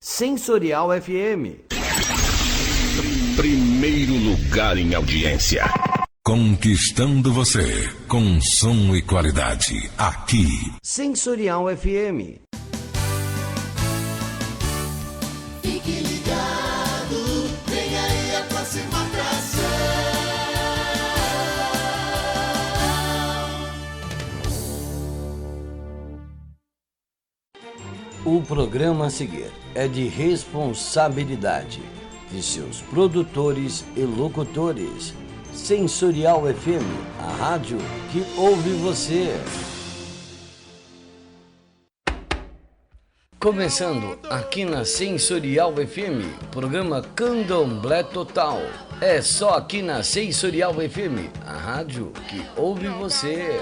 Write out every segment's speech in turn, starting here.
Sensorial FM. Primeiro lugar em audiência. Conquistando você com som e qualidade. Aqui. Sensorial FM. Fique ligado, vem aí a próxima atração. O programa a seguir é de responsabilidade de seus produtores e locutores. Sensorial FM, a rádio que ouve você. Começando aqui na Sensorial FM, programa Candomblé Total. É só aqui na Sensorial FM, a rádio que ouve você.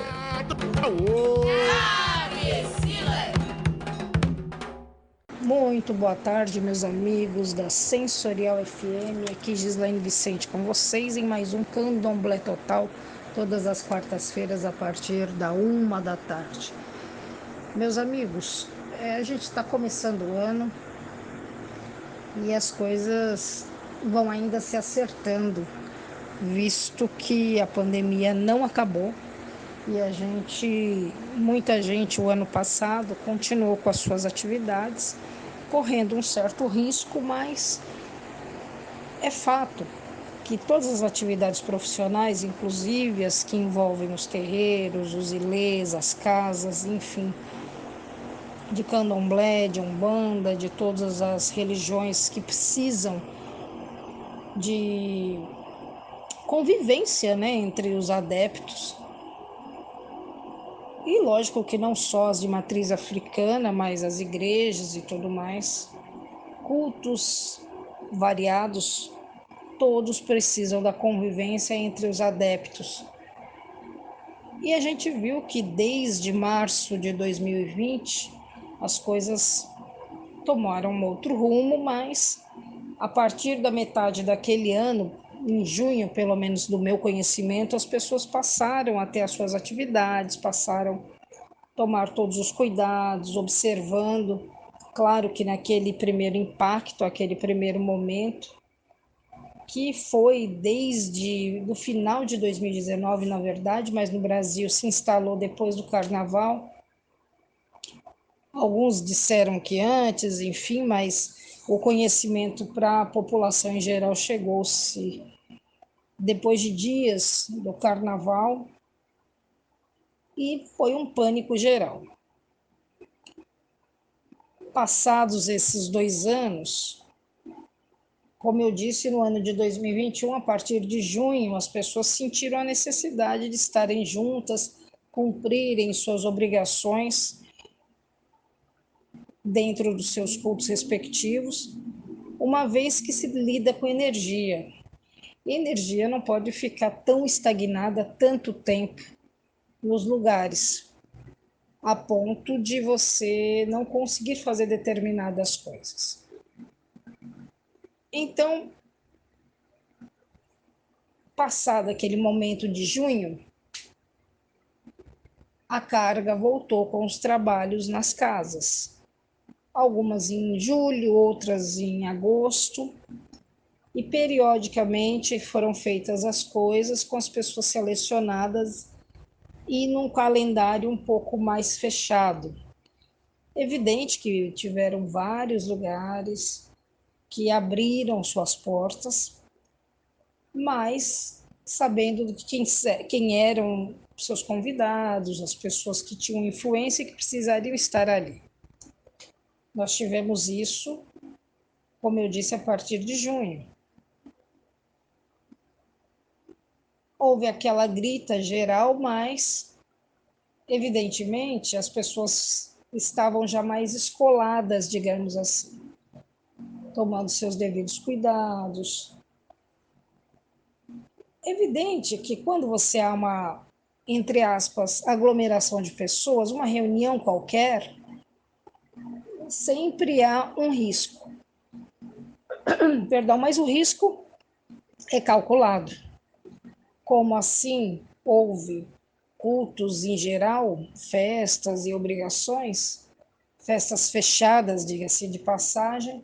Muito boa tarde, meus amigos da Sensorial FM. Aqui Gislaine Vicente com vocês em mais um Candomblé Total, todas as quartas-feiras a partir da 1h. Meus amigos, a gente está começando o ano e as coisas vão ainda se acertando, visto que a pandemia não acabou e muita gente o ano passado continuou com as suas atividades, correndo um certo risco, mas é fato que todas as atividades profissionais, inclusive as que envolvem os terreiros, os ilês, as casas, enfim, de candomblé, de umbanda, de todas as religiões que precisam de convivência, né, entre os adeptos. E lógico que não só as de matriz africana, mas as igrejas e tudo mais, cultos variados, todos precisam da convivência entre os adeptos. E a gente viu que desde março de 2020 as coisas tomaram um outro rumo, mas a partir da metade daquele ano, em junho, pelo menos do meu conhecimento, as pessoas passaram a ter as suas atividades, passaram a tomar todos os cuidados, observando. Claro que naquele primeiro impacto, aquele primeiro momento, que foi desde o final de 2019, na verdade, mas no Brasil se instalou depois do Carnaval. Alguns disseram que antes, enfim, mas o conhecimento para a população em geral chegou-se depois de dias do Carnaval e foi um pânico geral. Passados esses 2 anos, como eu disse, no ano de 2021, a partir de junho, as pessoas sentiram a necessidade de estarem juntas, cumprirem suas obrigações dentro dos seus cultos respectivos, uma vez que se lida com energia. E energia não pode ficar tão estagnada tanto tempo nos lugares, a ponto de você não conseguir fazer determinadas coisas. Então, passado aquele momento de junho, a carga voltou com os trabalhos nas casas. Algumas em julho, outras em agosto, e periodicamente foram feitas as coisas com as pessoas selecionadas e num calendário um pouco mais fechado. Evidente que tiveram vários lugares que abriram suas portas, mas sabendo de quem eram seus convidados, as pessoas que tinham influência e que precisariam estar ali. Nós tivemos isso, como eu disse, a partir de junho. Houve aquela grita geral, mas, evidentemente, as pessoas estavam já mais escoladas, digamos assim, tomando seus devidos cuidados. Evidente que quando você há uma, entre aspas, aglomeração de pessoas, uma reunião qualquer, sempre há um risco. Perdão, mas o risco é calculado. Como assim houve cultos em geral, festas e obrigações, festas fechadas, diga-se de passagem,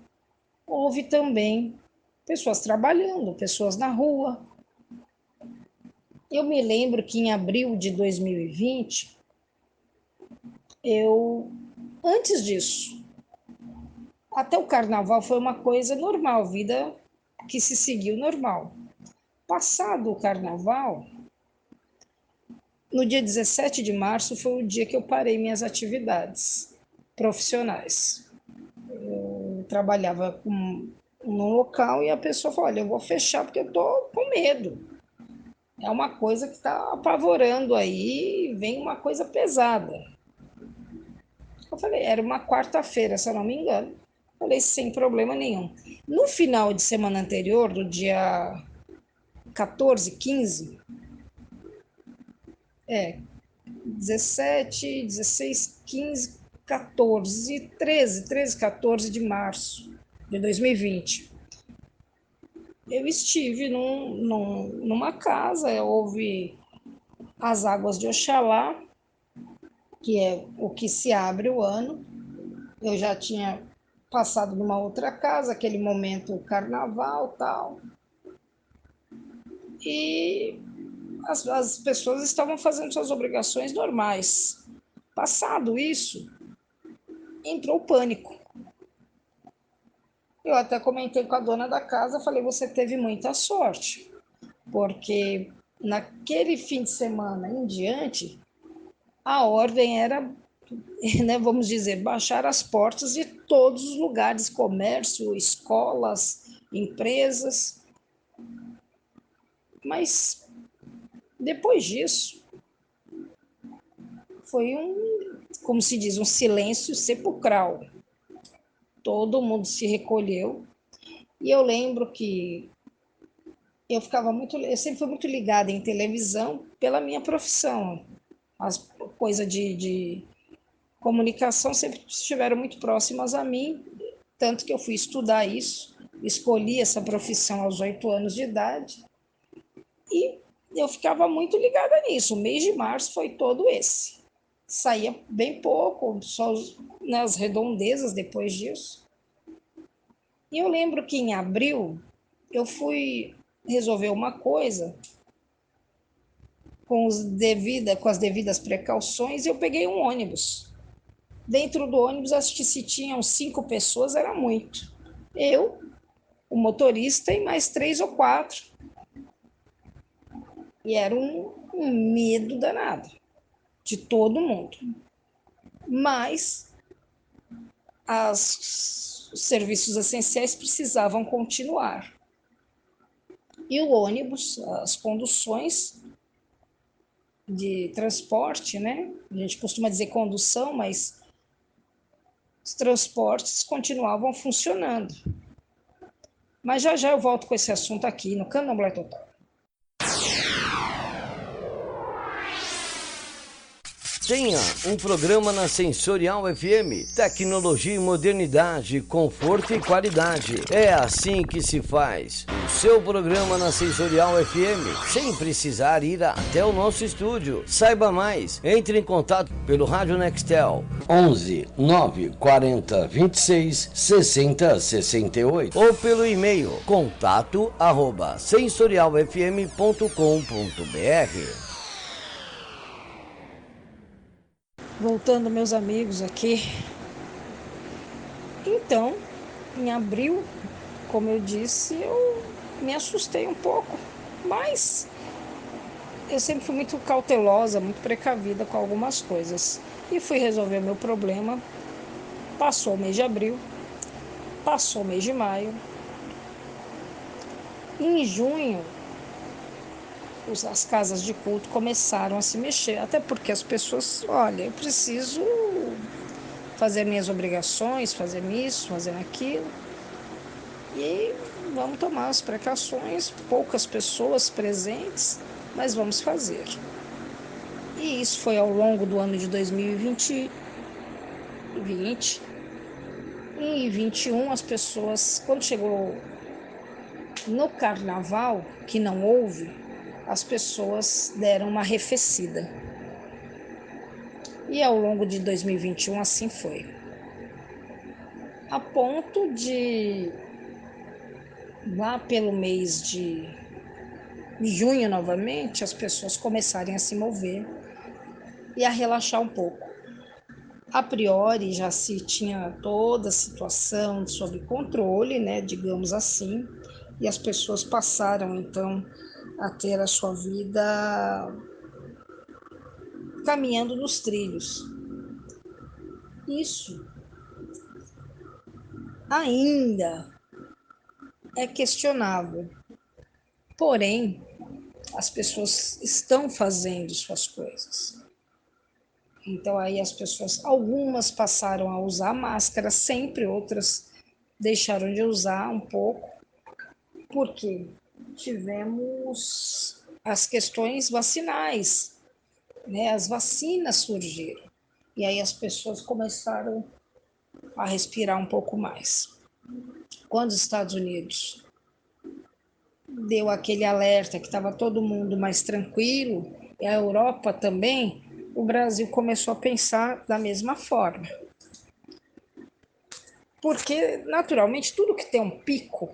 houve também pessoas trabalhando, pessoas na rua. Eu me lembro que em abril de 2020, antes disso, até o carnaval foi uma coisa normal, vida que se seguiu normal. Passado o carnaval, no dia 17 de março foi o dia que eu parei minhas atividades profissionais. Eu trabalhava num local e a pessoa falou, olha, eu vou fechar porque eu estou com medo. É uma coisa que está apavorando aí, vem uma coisa pesada. Eu falei, era uma quarta-feira, se eu não me engano. Falei, sem problema nenhum. No final de semana anterior, do dia 14, 15, 17, 16, 15, 14, 13, 14 de março de 2020. Eu estive numa casa, houve as águas de Oxalá, que é o que se abre o ano. Eu já tinha passado numa outra casa, aquele momento carnaval tal. E as pessoas estavam fazendo suas obrigações normais. Passado isso, entrou o pânico. Eu até comentei com a dona da casa, falei, você teve muita sorte, porque naquele fim de semana em diante, a ordem era, né, vamos dizer, baixar as portas de todos os lugares, comércio, escolas, empresas. Mas depois disso, foi como se diz, um silêncio sepulcral. Todo mundo se recolheu. E eu lembro que eu sempre fui muito ligada em televisão pela minha profissão. As coisas de comunicação sempre estiveram muito próximas a mim, tanto que eu fui estudar isso, escolhi essa profissão aos 8 anos de idade, e eu ficava muito ligada nisso. O mês de março foi todo esse. Saía bem pouco, só nas redondezas depois disso. E eu lembro que em abril eu fui resolver uma coisa com as devidas precauções, e eu peguei um ônibus. Dentro do ônibus, acho que se tinham 5 pessoas, era muito. Eu, o motorista e mais 3 ou 4. E era um medo danado de todo mundo. Mas os serviços essenciais precisavam continuar. E o ônibus, as conduções de transporte, né? A gente costuma dizer condução, mas os transportes continuavam funcionando. Mas já já eu volto com esse assunto aqui no Candomblé Total. Tenha um programa na Sensorial FM. Tecnologia e modernidade, conforto e qualidade. É assim que se faz. O seu programa na Sensorial FM, sem precisar ir até o nosso estúdio. Saiba mais. Entre em contato pelo Rádio Nextel 11 9 40 26 60 68 ou pelo e-mail contato@sensorialfm.com.br. Voltando, meus amigos, aqui. Então, em abril, como eu disse, eu me assustei um pouco, mas eu sempre fui muito cautelosa, muito precavida com algumas coisas. E fui resolver o meu problema. Passou o mês de abril, passou o mês de maio. Em junho, as casas de culto começaram a se mexer, até porque as pessoas, olha, eu preciso fazer minhas obrigações, fazer isso, fazer aquilo, e vamos tomar as precauções, poucas pessoas presentes, mas vamos fazer. E isso foi ao longo do ano de 2020 e 21, as pessoas, quando chegou no carnaval, que não houve, as pessoas deram uma arrefecida. E ao longo de 2021 assim foi. A ponto de lá pelo mês de junho novamente, as pessoas começarem a se mover e a relaxar um pouco. A priori já se tinha toda a situação sob controle, né, digamos assim, e as pessoas passaram então a ter a sua vida caminhando nos trilhos. Isso ainda é questionável, porém, as pessoas estão fazendo suas coisas. Então aí as pessoas, algumas passaram a usar máscara sempre, outras deixaram de usar um pouco, porque tivemos as questões vacinais, né? As vacinas surgiram, e aí as pessoas começaram a respirar um pouco mais. Quando os Estados Unidos deu aquele alerta que estava todo mundo mais tranquilo, e a Europa também, o Brasil começou a pensar da mesma forma. Porque, naturalmente, tudo que tem um pico,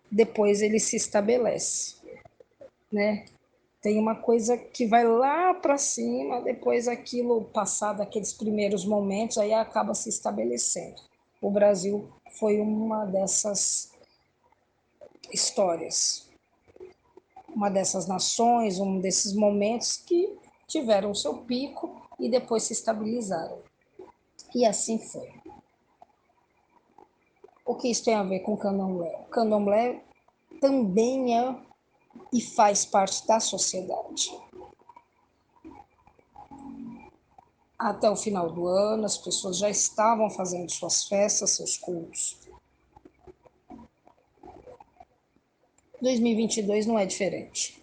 depois ele se estabelece, né? Tem uma coisa que vai lá para cima, depois aquilo, passado aqueles primeiros momentos, aí acaba se estabelecendo. O Brasil foi uma dessas histórias, uma dessas nações, um desses momentos que tiveram o seu pico e depois se estabilizaram. E assim foi. O que isso tem a ver com o candomblé? O candomblé também é e faz parte da sociedade. Até o final do ano, as pessoas já estavam fazendo suas festas, seus cultos. 2022 não é diferente.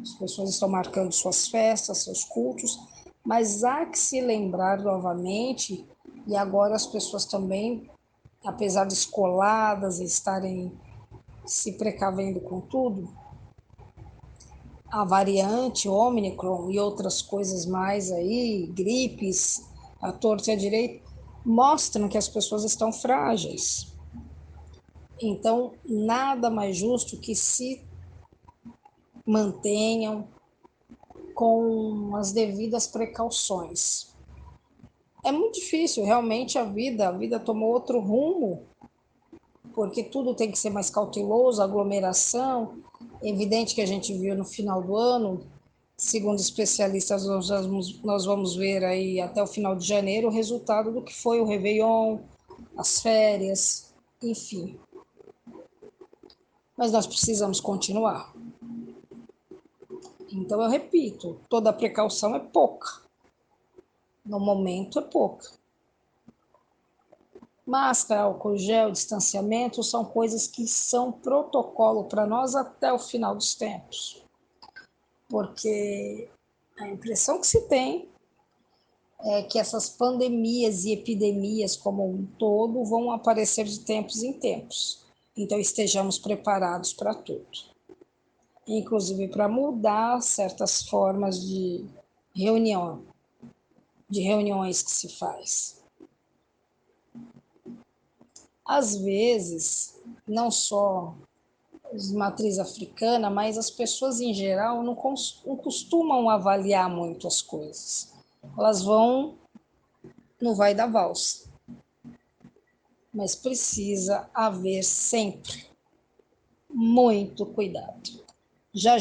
As pessoas estão marcando suas festas, seus cultos, mas há que se lembrar novamente, e agora as pessoas também, apesar de escoladas e estarem se precavendo com tudo, a variante Ômicron e outras coisas mais aí, gripes, a torta e a direita, mostram que as pessoas estão frágeis. Então, nada mais justo que se mantenham com as devidas precauções. É muito difícil, realmente a vida tomou outro rumo, porque tudo tem que ser mais cauteloso, aglomeração. É evidente que a gente viu no final do ano, segundo especialistas, nós vamos ver aí até o final de janeiro o resultado do que foi o Réveillon, as férias, enfim. Mas nós precisamos continuar. Então, eu repito, toda precaução é pouca. No momento é pouca. Máscara, álcool gel, distanciamento são coisas que são protocolo para nós até o final dos tempos. Porque a impressão que se tem é que essas pandemias e epidemias como um todo vão aparecer de tempos em tempos. Então, estejamos preparados para tudo. Inclusive para mudar certas formas de reuniões que se faz. Às vezes, não só os de matriz africana, mas as pessoas em geral não costumam avaliar muito as coisas. Elas vão no vai da valsa. Mas precisa haver sempre muito cuidado. Já.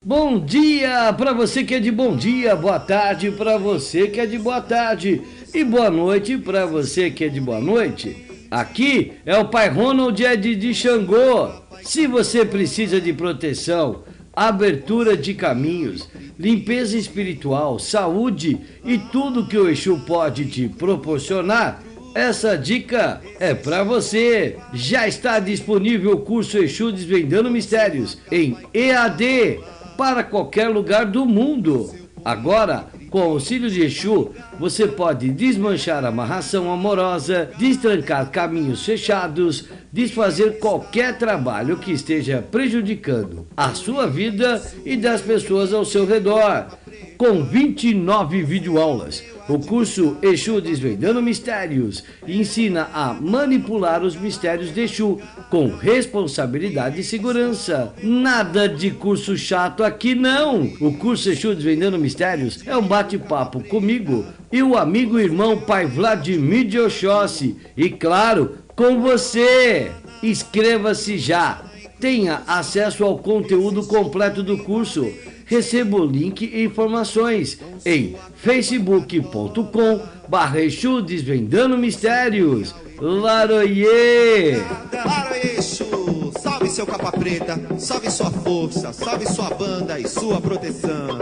Bom dia para você que é de bom dia, boa tarde para você que é de boa tarde e boa noite para você que é de boa noite. Aqui é o Pai Ronald Ed de Xangô. Se você precisa de proteção, abertura de caminhos, limpeza espiritual, saúde e tudo que o Exu pode te proporcionar, essa dica é para você. Já está disponível o curso Exu Desvendando Mistérios em EAD para qualquer lugar do mundo. Agora, com o auxílio de Exu, você pode desmanchar amarração amorosa, destrancar caminhos fechados, desfazer qualquer trabalho que esteja prejudicando a sua vida e das pessoas ao seu redor. com 29 videoaulas. O curso Exu Desvendando Mistérios ensina a manipular os mistérios de Exu com responsabilidade e segurança. Nada de curso chato aqui não. O curso Exu Desvendando Mistérios é um bate-papo comigo e o amigo e irmão Pai Vladimir de Oxóssi. E claro, com você. Inscreva-se já. Tenha acesso ao conteúdo completo do curso. Receba o link e informações em facebook.com/Exu Desvendando Mistérios. Laroie! Laroie Exu! Salve seu capa preta, salve sua força, salve sua banda e sua proteção.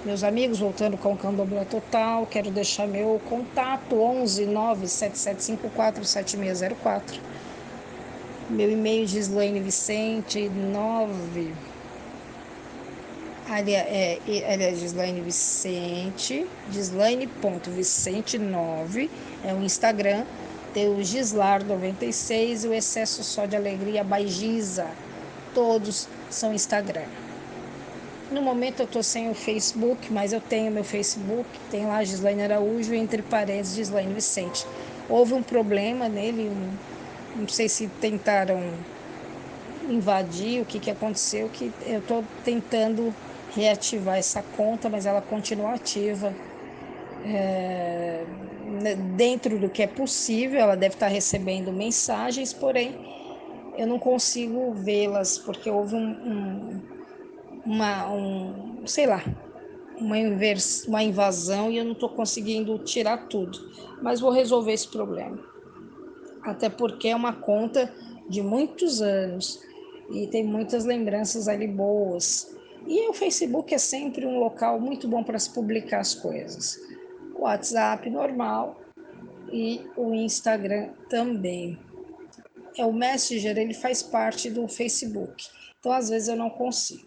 Meus amigos, voltando com o Candomblé Total, quero deixar meu contato 11 977547604. Meu e-mail Gislaine Vicente 9. Gislaine Vicente, Gislaine.vicente9 é o Instagram. Tem o Gislar96 e o Excesso Só de Alegria by Giza. Todos são Instagram. No momento eu estou sem o Facebook, mas eu tenho meu Facebook, tem lá Gislaine Araújo, entre parênteses Gislaine Vicente. Houve um problema nele, não sei se tentaram invadir, o que aconteceu, que eu estou tentando reativar essa conta, mas ela continua ativa. Dentro do que é possível, ela deve estar recebendo mensagens, porém eu não consigo vê-las, porque houve uma invasão e eu não estou conseguindo tirar tudo, mas vou resolver esse problema, até porque é uma conta de muitos anos e tem muitas lembranças ali boas, e o Facebook é sempre um local muito bom para se publicar as coisas, o WhatsApp normal e o Instagram também. O Messenger, ele faz parte do Facebook, então às vezes eu não consigo.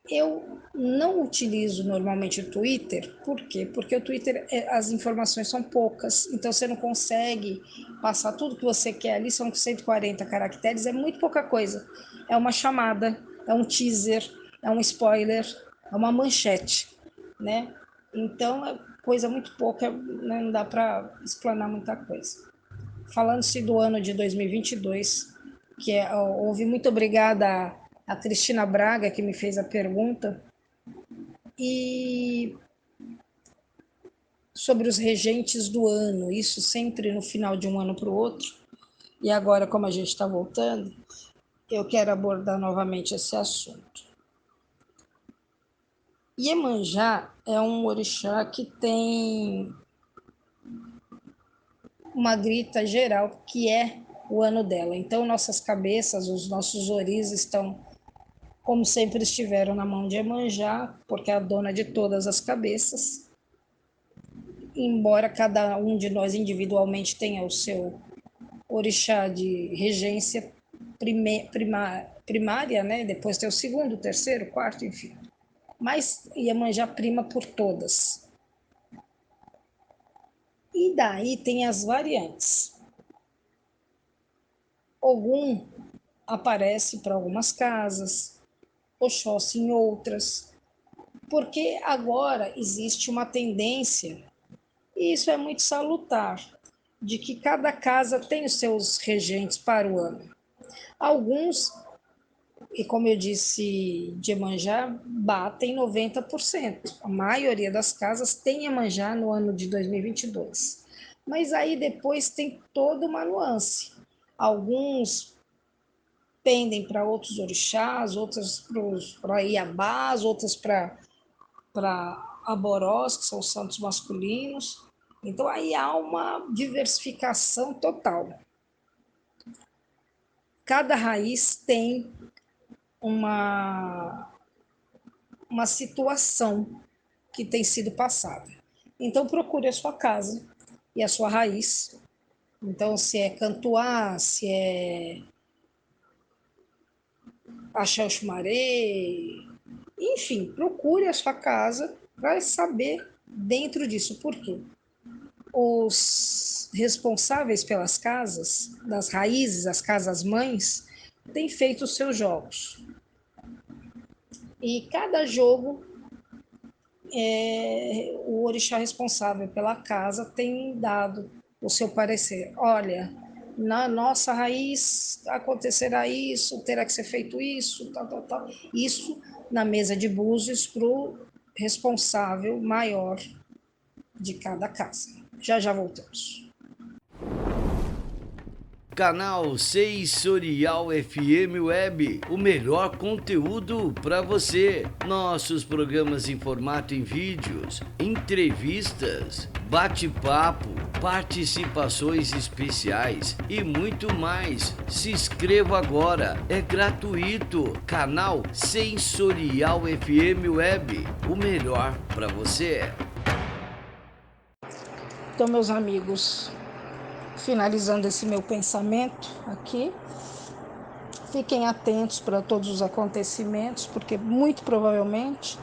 Eu não utilizo normalmente o Twitter, por quê? Porque o Twitter, as informações são poucas, então você não consegue passar tudo que você quer ali, são 140 caracteres, é muito pouca coisa. É uma chamada, é um teaser, é um spoiler, é uma manchete, né? Então é coisa muito pouca, né? Não dá para explanar muita coisa. Falando-se do ano de 2022, houve, muito obrigada a Cristina Braga, que me fez a pergunta, e sobre os regentes do ano, isso sempre no final de um ano para o outro, e agora, como a gente está voltando, eu quero abordar novamente esse assunto. Iemanjá é um orixá que tem uma grita geral, que é o ano dela. Então, nossas cabeças, os nossos oris estão, como sempre estiveram, na mão de Iemanjá, porque é a dona de todas as cabeças. Embora cada um de nós individualmente tenha o seu orixá de regência primária, né? Depois tem o segundo, terceiro, quarto, enfim. Mas Iemanjá prima por todas. E daí tem as variantes. Ogum aparece para algumas casas, Oxóssi em outras, porque agora existe uma tendência, e isso é muito salutar, de que cada casa tem os seus regentes para o ano. Alguns, e como eu disse, de Iemanjá, batem 90%. A maioria das casas tem Iemanjá no ano de 2022. Mas aí depois tem toda uma nuance. Alguns pendem para outros orixás, outras para Iabás, outras para Aborós, que são os santos masculinos. Então aí há uma diversificação total. Cada raiz tem uma situação que tem sido passada. Então procure a sua casa e a sua raiz. Então, se é Cantuá, se é Axé Xumaré, enfim, procure a sua casa para saber dentro disso. Por quê? Os responsáveis pelas casas, das raízes, as casas-mães, têm feito os seus jogos. E cada jogo o orixá responsável pela casa tem dado o seu parecer. Olha, na nossa raiz acontecerá isso, terá que ser feito isso, tal, tal, tal. Isso na mesa de búzios para o responsável maior de cada casa. Já já voltamos. Canal Sensorial FM Web, o melhor conteúdo para você. Nossos programas em formato em vídeos, entrevistas, bate-papo, participações especiais e muito mais. Se inscreva agora, é gratuito. Canal Sensorial FM Web, o melhor para você. Então, meus amigos, finalizando esse meu pensamento aqui, fiquem atentos para todos os acontecimentos, porque muito provavelmente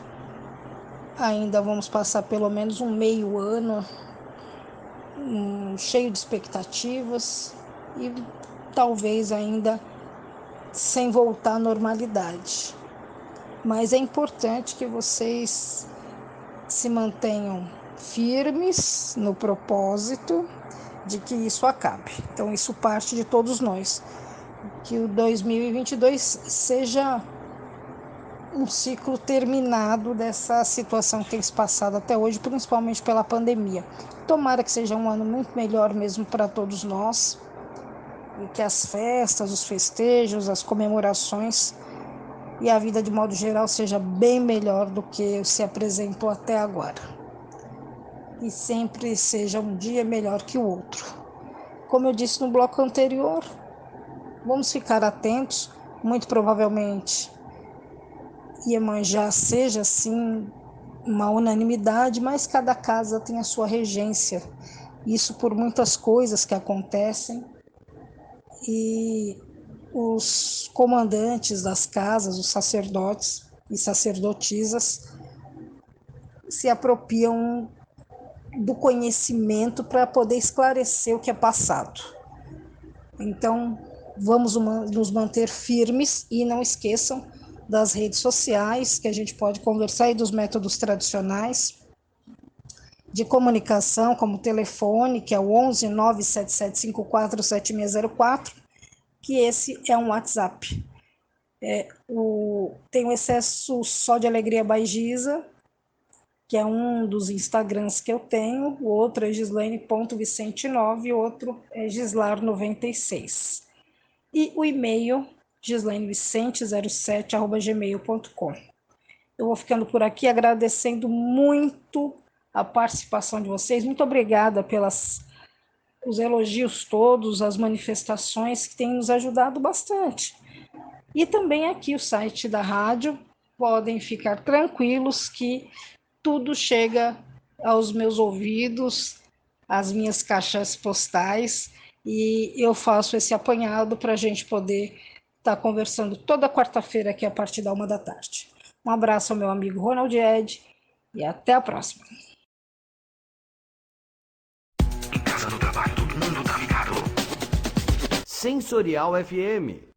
ainda vamos passar pelo menos um meio ano cheio de expectativas e talvez ainda sem voltar à normalidade. Mas é importante que vocês se mantenham firmes no propósito de que isso acabe. Então isso parte de todos nós. Que o 2022 seja um ciclo terminado dessa situação que tem se passado até hoje, principalmente pela pandemia. Tomara que seja um ano muito melhor mesmo para todos nós e que as festas, os festejos, as comemorações e a vida de modo geral seja bem melhor do que se apresentou até agora. E sempre seja um dia melhor que o outro. Como eu disse no bloco anterior, vamos ficar atentos. Muito provavelmente Iemanjá seja assim uma unanimidade, mas cada casa tem a sua regência. Isso por muitas coisas que acontecem e os comandantes das casas, os sacerdotes e sacerdotisas se apropriam do conhecimento para poder esclarecer o que é passado. Então, vamos nos manter firmes e não esqueçam das redes sociais, que a gente pode conversar, e dos métodos tradicionais de comunicação, como o telefone, que é o 11 97754 7604, que esse é um WhatsApp. Tem o Excesso Só de Alegria by Giza, que é um dos Instagrams que eu tenho, o outro é gislaine.vicente9, o outro é gislar96. E o e-mail gislainevicente07@gmail.com. Eu vou ficando por aqui agradecendo muito a participação de vocês. Muito obrigada pelos elogios todos, as manifestações que têm nos ajudado bastante. E também aqui o site da rádio, podem ficar tranquilos que tudo chega aos meus ouvidos, às minhas caixas postais, e eu faço esse apanhado para a gente poder estar conversando toda quarta-feira aqui a partir da 13h. Um abraço ao meu amigo Ronald Ed e até a próxima. Em casa, no trabalho, todo mundo tá ligado. Sensorial FM,